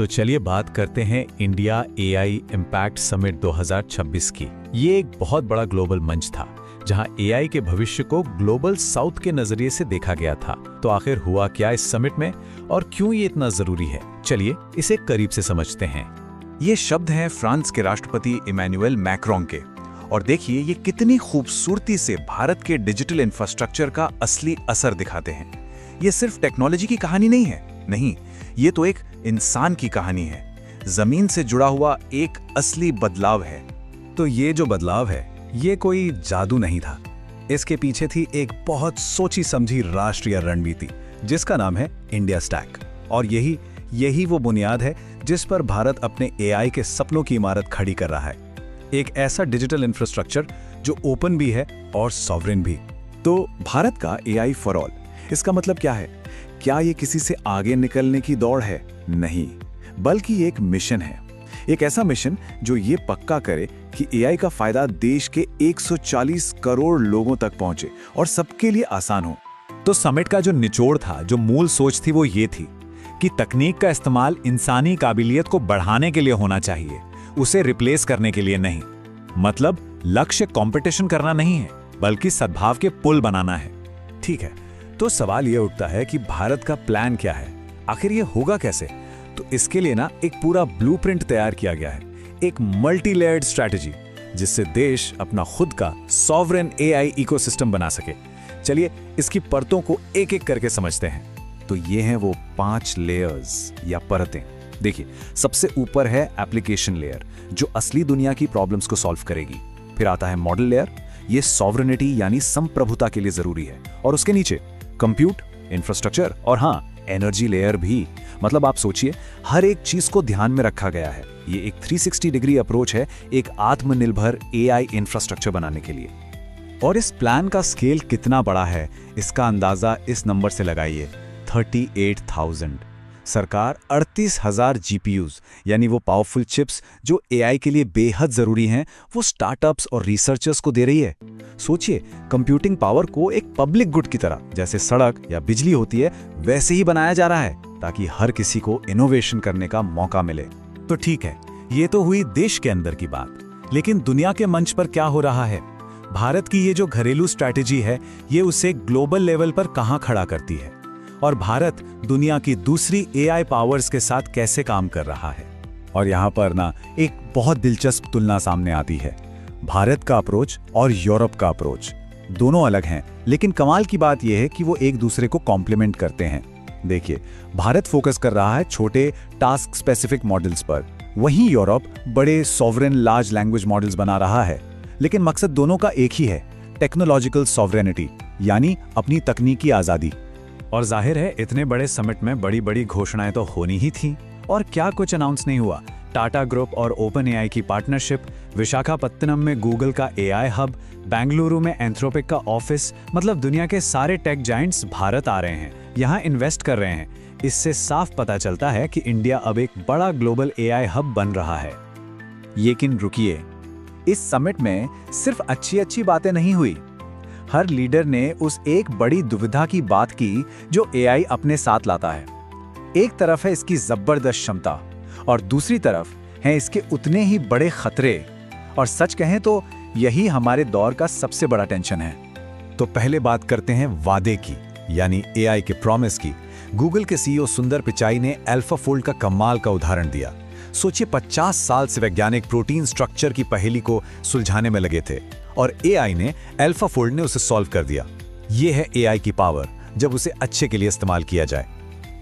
तो चलिए बात करते हैं इंडिया एआई इम्पैक्ट समिट 2026 की। ये एक बहुत बड़ा ग्लोबल मंच था जहां एआई के भविष्य को ग्लोबल साउथ के नजरिए से देखा गया था। तो आखिर हुआ क्या इस समिट में और क्यों ये इतना जरूरी है, चलिए इसे करीब से समझते हैं। ये शब्द हैं फ्रांस के राष्ट्रपति इमैनुअल मैक्रोन के, और देखिए ये कितनी खूबसूरती से भारत के डिजिटल इंफ्रास्ट्रक्चर का असली असर दिखाते हैं। ये सिर्फ टेक्नोलॉजी की कहानी नहीं है, नहीं, ये तो एक इंसान की कहानी है। जमीन से जुड़ा हुआ एक असली बदलाव है। तो ये जो बदलाव है, ये कोई जादू नहीं था। इसके पीछे थी एक बहुत सोची समझी राष्ट्रीय रणनीति जिसका नाम है इंडिया स्टैक। और यही वो बुनियाद है जिस पर भारत अपने एआई के सपनों की इमारत खड़ी कर रहा है। एक ऐसा डिजिटल इंफ्रास्ट्रक्चर जो ओपन भी है और सॉवरेन भी। तो भारत का एआई फॉर ऑल, इसका मतलब क्या है? क्या ये किसी से आगे निकलने की दौड़ है? नहीं, बल्कि एक मिशन है। एक ऐसा मिशन जो ये पक्का करे कि एआई का फायदा देश के 140 करोड़ लोगों तक पहुंचे और सबके लिए आसान हो। तो समिट का जो निचोड़ था, जो मूल सोच थी, वो ये थी कि तकनीक का इस्तेमाल इंसानी काबिलियत को बढ़ाने के लिए होना चाहिए, उसे रिप्लेस करने के लिए नहीं। मतलब लक्ष्य कंपटीशन करना नहीं है, बल्कि सद्भाव के पुल बनाना है। ठीक है, तो सवाल ये उठता है कि भारत का प्लान क्या है, आखिर ये होगा कैसे? तो इसके लिए ना एक पूरा ब्लूप्रिंट तैयार किया गया है, एक मल्टी लेयर्ड स्ट्रैटेजी, जिससे देश अपना खुद का सॉवरेन एआई इकोसिस्टम बना सके। चलिए इसकी परतों को एक एक करके समझते हैं। तो ये हैं वो 5 लेयर्स या परतें। देखिए, सबसे ऊपर है एप्लीकेशन लेयर, जो असली दुनिया की प्रॉब्लम्स को सॉल्व करेगी। फिर आता है मॉडल लेयर, ये सॉवरेनिटी यानी संप्रभुता के लिए जरूरी है। और उसके नीचे कंप्यूट, इंफ्रास्ट्रक्चर और हाँ, एनर्जी लेयर भी। मतलब आप सोचिए, हर एक चीज को ध्यान में रखा गया है। ये एक 360 डिग्री अप्रोच है एक आत्मनिर्भर एआई इंफ्रास्ट्रक्चर बनाने के लिए। और इस प्लान का स्केल कितना बड़ा है, इसका अंदाजा इस नंबर से लगाइए, 38,000। सरकार 38,000 जीपीयूज यानी वो पावरफुल चिप्स जो एआई के लिए बेहद जरूरी हैं, वो स्टार्टअप्स और रिसर्चर्स को दे रही है। सोचिए, कंप्यूटिंग पावर को एक पब्लिक गुड की तरह, जैसे सड़क या बिजली होती है, वैसे ही बनाया जा रहा है ताकि हर किसी को इनोवेशन करने का मौका मिले। तो ठीक है, ये तो हुई देश के अंदर की बात, लेकिन दुनिया के मंच पर क्या हो रहा है? भारत की ये जो घरेलू स्ट्रैटेजी है, ये उसे ग्लोबल लेवल पर कहां खड़ा करती है? और भारत दुनिया की दूसरी एआई पावर्स के साथ कैसे काम कर रहा है? और यहाँ पर ना एक बहुत दिलचस्प तुलना सामने आती है। भारत का अप्रोच और यूरोप का अप्रोच दोनों अलग हैं, लेकिन कमाल की बात यह है कि वो एक दूसरे को कॉम्प्लीमेंट करते हैं। देखिए, भारत फोकस कर रहा है छोटे टास्क स्पेसिफिक मॉडल्स पर, वहीं यूरोप बड़े सॉवरेन लार्ज लैंग्वेज मॉडल्स बना रहा है। लेकिन मकसद दोनों का एक ही है, टेक्नोलॉजिकल सॉवरेनिटी, यानी अपनी तकनीकी आज़ादी। और जाहिर है, इतने बड़े समिट में बड़ी बड़ी घोषणाएं तो होनी ही थी। और क्या कुछ अनाउंस नहीं हुआ? टाटा ग्रुप और ओपन एआई की पार्टनरशिप, विशाखापत्तनम में गूगल का एआई हब, बेंगलुरु में एंथ्रोपिक का ऑफिस। मतलब दुनिया के सारे टेक जायंट्स भारत आ रहे हैं, यहाँ इन्वेस्ट कर रहे हैं। इससे साफ पता चलता है कि इंडिया अब एक बड़ा ग्लोबल एआई हब बन रहा है। लेकिन रुकिए, इस समिट में सिर्फ अच्छी बातें नहीं हुई। हर लीडर ने उस एक बड़ी दुविधा की बात की जो एआई अपने साथ लाता है। एक तरफ है इसकी जबरदस्त क्षमता और दूसरी तरफ हैं इसके उतने ही बड़े खतरे। और सच कहें तो यही हमारे दौर का सबसे बड़ा टेंशन है। तो पहले बात करते हैं वादे की, यानी एआई के प्रॉमिस की। गूगल के सीईओ सुंदर पिचाई ने अल्फाफोल्ड का कमाल का उदाहरण दिया। सोचिए, 50 साल से वैज्ञानिक प्रोटीन स्ट्रक्चर की पहेली को सुलझाने में लगे थे और एआई ने, अल्फाफोल्ड ने उसे सॉल्व कर दिया। यह है एआई की पावर, जब उसे अच्छे के लिए इस्तेमाल किया जाए।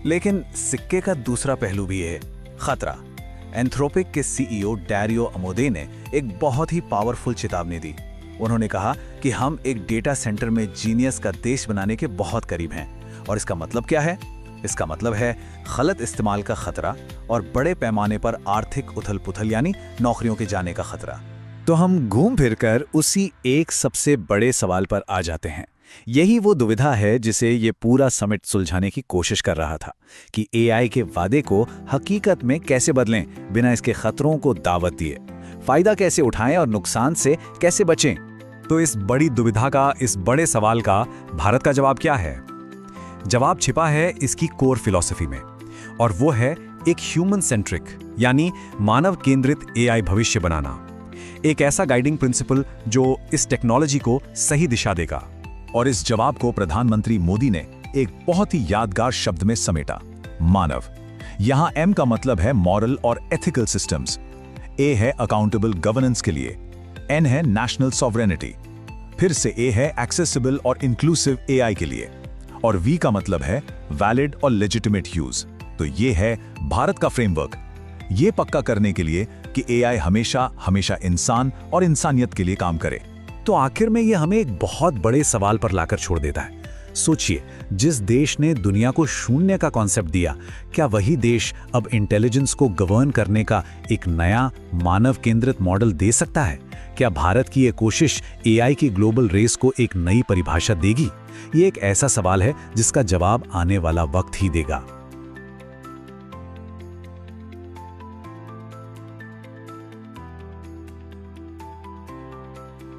लेकिन सिक्के का दूसरा पहलू भी है, खतरा। एंथ्रोपिक के सीईओ डैरियो अमोदे ने एक बहुत ही पावरफुल चेतावनी दी। उन्होंने कहा कि हम एक डेटा सेंटर में जीनियस का देश बनाने के बहुत करीब हैं। और इसका मतलब क्या है? इसका मतलब है गलत इस्तेमाल का खतरा और बड़े पैमाने पर आर्थिक उथल-पुथल यानी नौकरियों के जाने का खतरा। तो हम घूम फिरकर उसी एक सबसे बड़े सवाल पर आ जाते हैं। यही वो दुविधा है जिसे ये पूरा समिट सुलझाने की कोशिश कर रहा था कि एआई के वादे को हकीकत में कैसे बदलें बिना इसके खतरों को दावत दिए, फायदा कैसे उठाएं और नुकसान से कैसे बचें। तो इस बड़ी दुविधा का, इस बड़े सवाल का भारत का जवाब क्या है? जवाब छिपा है इसकी कोर फिलॉसफी में, और वो है एक ह्यूमन सेंट्रिक यानी मानव केंद्रित एआई भविष्य बनाना, एक ऐसा गाइडिंग प्रिंसिपल जो इस टेक्नोलॉजी को सही दिशा देगा। और इस जवाब को प्रधानमंत्री मोदी ने एक बहुत ही यादगार शब्द में समेटा, मानव। यहां एम का मतलब है मॉरल और एथिकल सिस्टम्स, ए है अकाउंटेबल गवर्नेंस के लिए, एन है नेशनल सॉवरेनिटी, फिर से ए है एक्सेसिबल और इंक्लूसिव एआई के लिए, और वी का मतलब है वैलिड और लेजिटिमेट यूज। तो ये है भारत का फ्रेमवर्क, ये पक्का करने के लिए कि एआई हमेशा हमेशा इंसान और इंसानियत के लिए काम करे। तो आखिर में ये हमें एक बहुत बड़े सवाल पर लाकर छोड़ देता है। सोचिए, जिस देश ने दुनिया को शून्य का कॉन्सेप्ट दिया, क्या वही देश अब इंटेलिजेंस को गवर्न करने का एक नया मानव केंद्रित मॉडल दे सकता है? क्या भारत की ये कोशिश एआई की ग्लोबल रेस को एक नई परिभाषा देगी? ये एक ऐसा सवाल है जिसका जवाब आने वाला वक्त ही देगा।